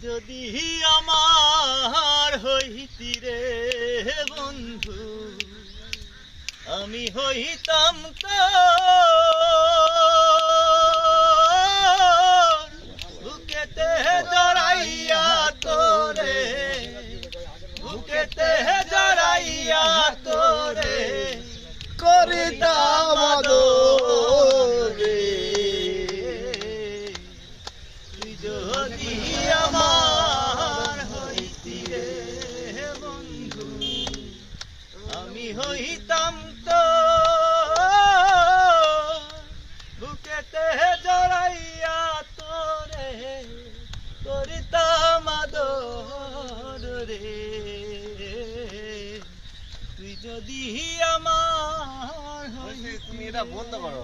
যদি আমার হইতি রে বন্ধু আমি হইতাম তো বুকেতে জড়াইয়া তোরে বুকেতে জড়াইয়া তোরে করিতাম আদরে তুই যদি আমার হইতি রে বন্ধু আমি হইতাম তো বুকেতে জড়াইয়া তোরে করিতাম আদরে তুই যদি আমার তুমি এটা বন্ধ করো।